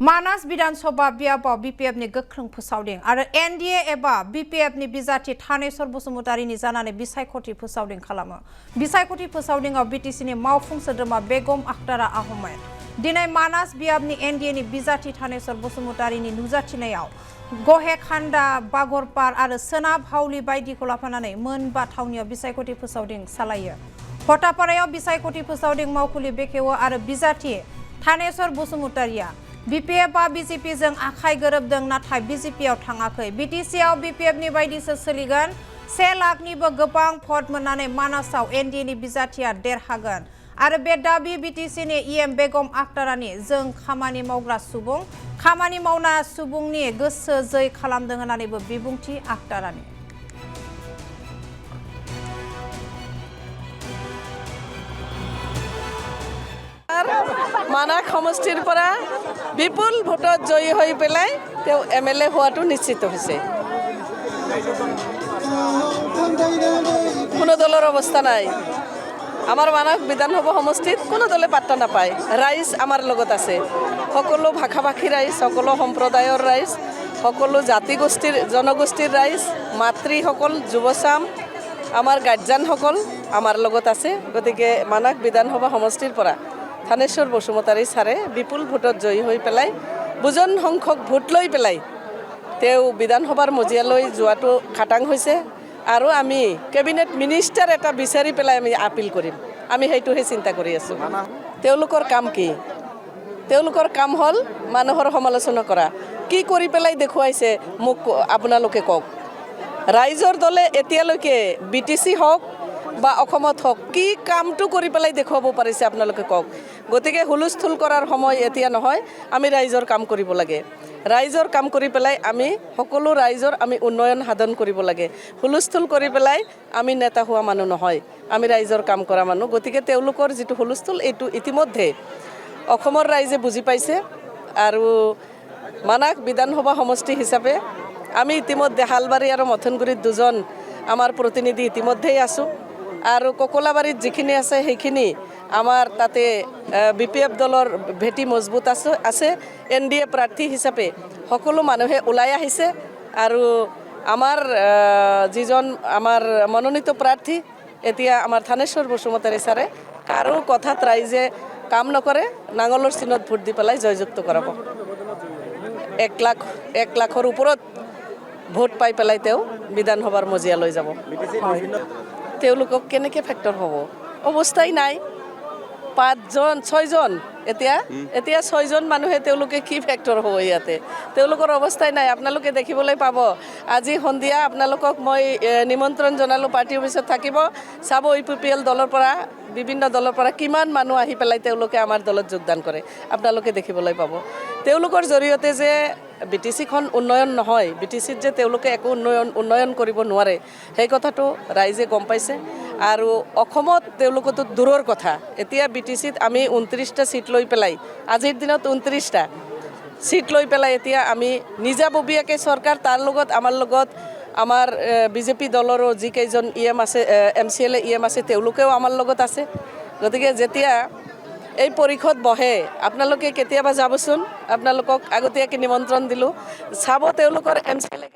मानास विधानसभा बियाबाव BPF नि गोख्रों फोसावदिं आरो NDA एबा BPF नि बिजाथि थानेश्वर बसुमतारीनि जानानै बिसायख'थि फोसावदिं खालामो। बिसायख'थि फोसावदिंआव BTC नि मावफुं सोद्रोमा बेगम आख्तारा आहमेद दिनै मानास बियाबनि NDA नि बिजाथि थानेश्वर बसुमतारीनि नुजाथिनायाव गहे खान्दा बागरपार आरो सोनाब हावलि बायदिखौ लाफानानै मोनबा थावनियाव बिसायख'थि फोसावदिं सालायो। भटापारायाव बिसायख'थि फोसावदिं मावखुलि बेखेवो आरो बिजाथि थानेश्वर बसुमतारीया BPF आ BJP जों आखाइ गोरोबदों नाथाय BJP आव थाङाखै। BTC आव BPF नि बायदिसो सोलिगोन। 1 लाखनिबो गोबां भट मोननानै मानासाव NDA नि बिजाथिया देरहागोन आरो बे दाबि BTC नि EM बेगम आख्तारानि जों खामानि मावग्रा सुबुं खामानि मावना सुबुंनि गोसो जै खालामदों होननानैबो बिबुंथि आख्तारानि। मानास समष्टिर পৰা বিপুল ভোটত জয়ী হৈ পেলাই তেওঁ MLA হোৱাটো নিশ্চিত হৈছে। কোনো দলৰ অৱস্থা নাই। আমাৰ মানাস বিধানসভা সমষ্টিত কোনো দলে পাত্তা নাপায়। ৰাইজ আমাৰ লগত আছে। সকলো ভাষা-ভাষী ৰাইজ, সকলো সম্প্ৰদায়ৰ ৰাইজ, সকলো জাতি গোষ্ঠীৰ জনগোষ্ঠীৰ ৰাইজ, মাতৃসকল, যুৱচাম, আমাৰ গাৰ্জেনসকল আমাৰ লগত আছে। গতিকে মানাস বিধানসভা সমষ্টিৰ পৰা থানেশ্বৰ বসুমতাৰী ছাৰে বিপুল ভোটত জয়ী হৈ পেলাই বুজন সংখ্যক ভোট লৈ পেলাই তেওঁ বিধানসভাৰ মজিয়ালৈ যোৱাটো খাটাং হৈছে আৰু আমি কেবিনেট মিনিষ্টাৰ এটা বিচাৰি পেলাই আমি আপিল কৰিম। আমি সেইটোহে চিন্তা কৰি আছোঁ। তেওঁলোকৰ কাম কি? তেওঁলোকৰ কাম হ'ল মানুহৰ সমালোচনা কৰা। কি কৰি পেলাই দেখুৱাইছে মোক আপোনালোকে কওক। ৰাইজৰ দলে এতিয়ালৈকে BTC হওক বা অসমত হওক কি কামটো কৰি পেলাই দেখুৱাব পাৰিছে আপোনালোকে কওক। গতিকে হুলস্থুল কৰাৰ সময় এতিয়া নহয়। আমি ৰাইজৰ কাম কৰিব লাগে। ৰাইজৰ কাম কৰি পেলাই আমি সকলো ৰাইজৰ আমি উন্নয়ন সাধন কৰিব লাগে। হুলস্থুল কৰি পেলাই আমি নেতা হোৱা মানুহ নহয়। আমি ৰাইজৰ কাম কৰা মানুহ। গতিকে তেওঁলোকৰ যিটো হুলস্থুল এইটো ইতিমধ্যে অসমৰ ৰাইজে বুজি পাইছে আৰু মানাস বিধানসভা সমষ্টি হিচাপে আমি ইতিমধ্যে হালবাৰী আৰু মথনগুৰিত দুজন আমাৰ প্ৰতিনিধি ইতিমধ্যেই আছোঁ আৰু ককলাবাৰীত যিখিনি আছে সেইখিনি আমাৰ তাতে BPF দলৰ ভেটি মজবুত আছে। NDA প্ৰাৰ্থী হিচাপে সকলো মানুহে ওলাই আহিছে আৰু আমাৰ যিজন আমাৰ মনোনীত প্ৰাৰ্থী এতিয়া আমাৰ থানেশ্বৰ বসুমতাৰী ছাৰে কাৰো কথাত ৰাইজে কাম নকৰে। নাঙলৰ চিনত ভোট দি পেলাই জয়যুক্ত কৰাব। 1 লাখৰ ওপৰত ভোট পাই পেলাই তেওঁ বিধানসভাৰ মজিয়ালৈ যাব। তেওঁলোকক কেনেকৈ ফেক্টৰ হ'ব? অৱস্থাই নাই। 6জন এতিয়া 6জন মানুহে তেওঁলোকে কি ফেক্টৰ হ'ব ইয়াতে? তেওঁলোকৰ অৱস্থাই নাই। আপোনালোকে দেখিবলৈ পাব। আজি সন্ধিয়া আপোনালোকক মই নিমন্ত্ৰণ জনালোঁ পাৰ্টি অফিচত থাকিব। চাব UPPL দলৰ পৰা বিভিন্ন দলৰ পৰা কিমান মানুহ আহি পেলাই তেওঁলোকে আমাৰ দলত যোগদান কৰে। আপোনালোকে দেখিবলৈ পাব। তেওঁলোকৰ জৰিয়তে যে BTCখন উন্নয়ন নহয়, BTCত যে তেওঁলোকে একো উন্নয়ন কৰিব নোৱাৰে সেই কথাটো ৰাইজে গম পাইছে আৰু অসমত তেওঁলোকতো দূৰৰ কথা। এতিয়া BTCত আমি 29টা সিট লৈ পেলাই আজিৰ দিনত 29টা সিট লৈ পেলাই এতিয়া আমি নিজাববীয়াকৈ চৰকাৰ তাৰ লগত আমাৰ BJP দলৰো যিকেইজন EM আছে MCLA EM আছে তেওঁলোকেও আমাৰ লগত আছে। গতিকে যেতিয়া এই পৰিষদ বহে আপোনালোকে কেতিয়াবা যাবচোন। আপোনালোকক আগতীয়াকৈ নিমন্ত্ৰণ দিলোঁ। চাব তেওঁলোকৰ MCLA